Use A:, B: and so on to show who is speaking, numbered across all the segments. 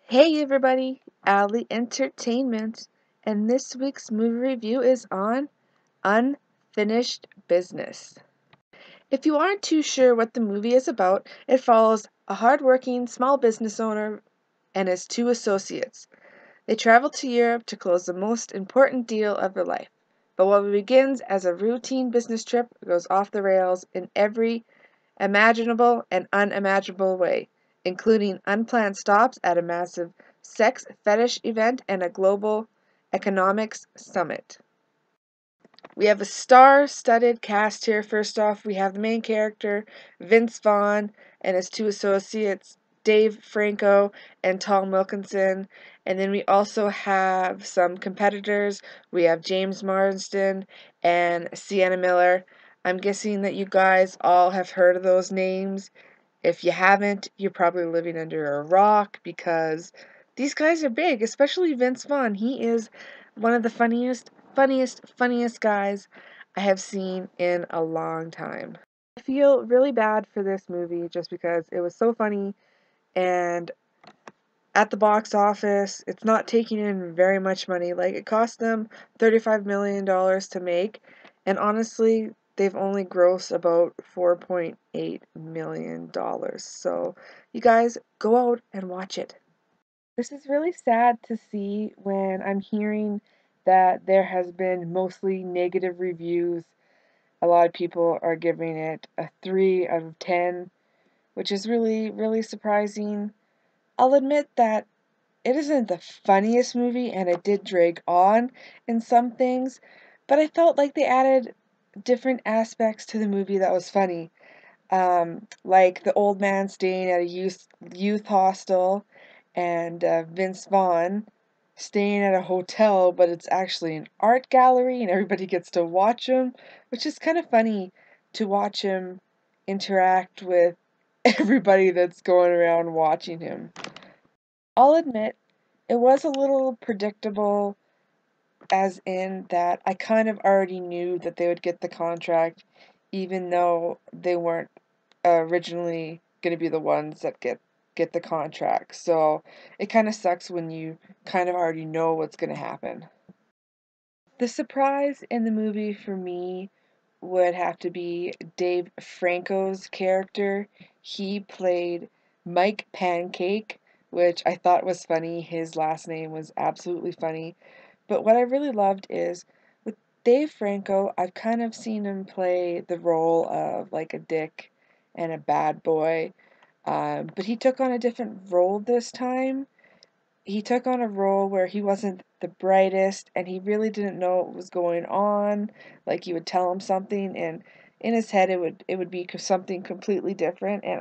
A: Hey everybody, Alley Entertainment, and this week's movie review is on Unfinished Business. If you aren't too sure what the movie is about, it follows a hardworking small business owner and his two associates. They travel to Europe to close the most important deal of their life. But what begins as a routine business trip goes off the rails in every imaginable and unimaginable way, including unplanned stops at a massive sex fetish event and a global economics summit. We have a star-studded cast here. First off, we have the main character, Vince Vaughn, and his two associates, Dave Franco and Tom Wilkinson. And then we also have some competitors. We have James Marsden and Sienna Miller. I'm guessing that you guys all have heard of those names. If you haven't, you're probably living under a rock because these guys are big, especially Vince Vaughn. He is one of the funniest guys I have seen in a long time. I feel really bad for this movie just because it was so funny, and at the box office, it's not taking in very much money. Like, it cost them $35 million to make, and honestly, they've only grossed about $4.8 million. So, you guys, go out and watch it. This is really sad to see when I'm hearing that there has been mostly negative reviews. A lot of people are giving it a 3 out of 10, which is really surprising. I'll admit that it isn't the funniest movie, and it did drag on in some things, but I felt like they added different aspects to the movie that was funny. Like the old man staying at a youth hostel, and Vince Vaughn staying at a hotel, but it's actually an art gallery, and everybody gets to watch him, which is kind of funny to watch him interact with everybody that's going around watching him. I'll admit, it was a little predictable, as in that I kind of already knew that they would get the contract, even though they weren't originally going to be the ones that get the contract. So it kind of sucks when you kind of already know what's going to happen. The surprise in the movie for me would have to be Dave Franco's character. He played Mike Pancake, which I thought was funny. His last name was absolutely funny. But what I really loved is with Dave Franco, I've kind of seen him play the role of like a dick and a bad boy. But he took on a different role this time. He took on a role where he wasn't the brightest and he really didn't know what was going on. Like, you would tell him something, and in his head it would be something completely different. And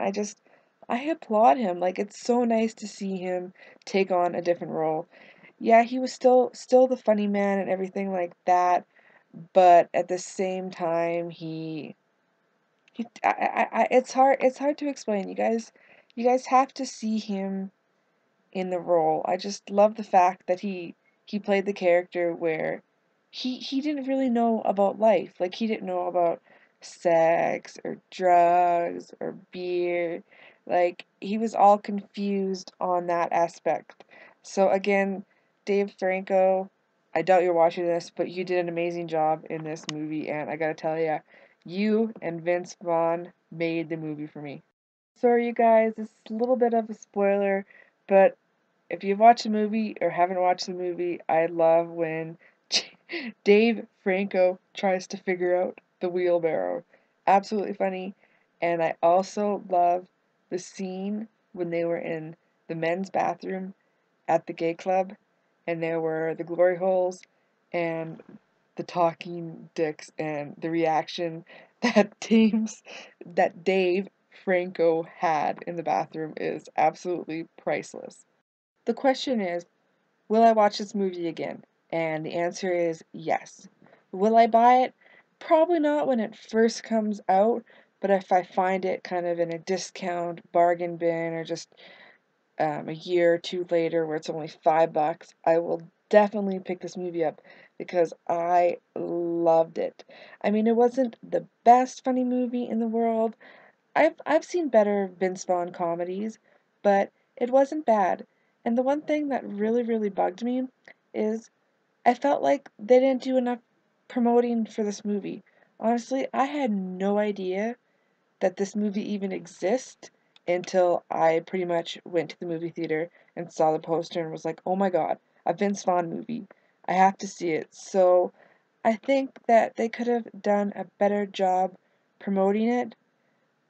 A: I applaud him. Like, it's so nice to see him take on a different role. Yeah, he was still the funny man and everything like that, but at the same time he it's hard to explain. You guys have to see him in the role. I just love the fact that he played the character where he didn't really know about life. Like, he didn't know about sex or drugs or beer. Like, he was all confused on that aspect. So again, Dave Franco, I doubt you're watching this, but you did an amazing job in this movie, and I gotta tell ya, you and Vince Vaughn made the movie for me. Sorry, you guys, it's a little bit of a spoiler, but if you've watched the movie or haven't watched the movie, I love when Dave Franco tries to figure out the wheelbarrow. Absolutely funny. And I also love the scene when they were in the men's bathroom at the gay club, and there were the glory holes and the talking dicks, and the reaction that Dave Franco had in the bathroom is absolutely priceless. The question is, will I watch this movie again? And the answer is yes. Will I buy it? Probably not when it first comes out, but if I find it kind of in a discount bargain bin, or just a year or two later where it's only $5, I will definitely pick this movie up because I loved it. I mean, it wasn't the best funny movie in the world. I've seen better Vince Vaughn comedies, but it wasn't bad. And the one thing that really, really bugged me is I felt like they didn't do enough promoting for this movie. Honestly, I had no idea that this movie even exists until I pretty much went to the movie theater and saw the poster and was like, oh my god, a Vince Vaughn movie. I have to see it. So I think that they could have done a better job promoting it,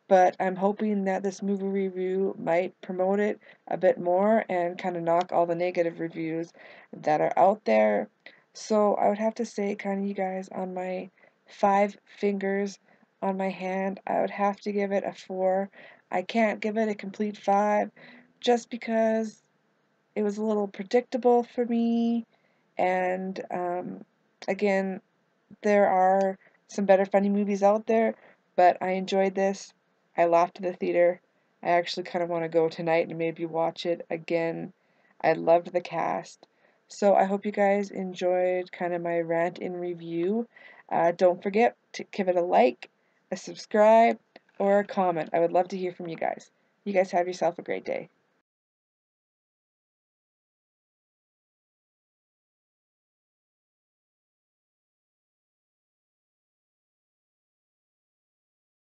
A: but I'm hoping that this movie review might promote it a bit more and kind of knock all the negative reviews that are out there. So I would have to say, kind of, you guys, on my 5 fingers on my hand, I would have to give it a 4. I can't give it a complete 5 just because it was a little predictable for me, and again, there are some better funny movies out there, but I enjoyed this. I laughed at the theater. I actually kind of want to go tonight and maybe watch it again. I loved the cast. So I hope you guys enjoyed kind of my rant and review. Don't forget to give it a like, a subscribe, or a comment. I would love to hear from you guys. You guys have yourself a great day.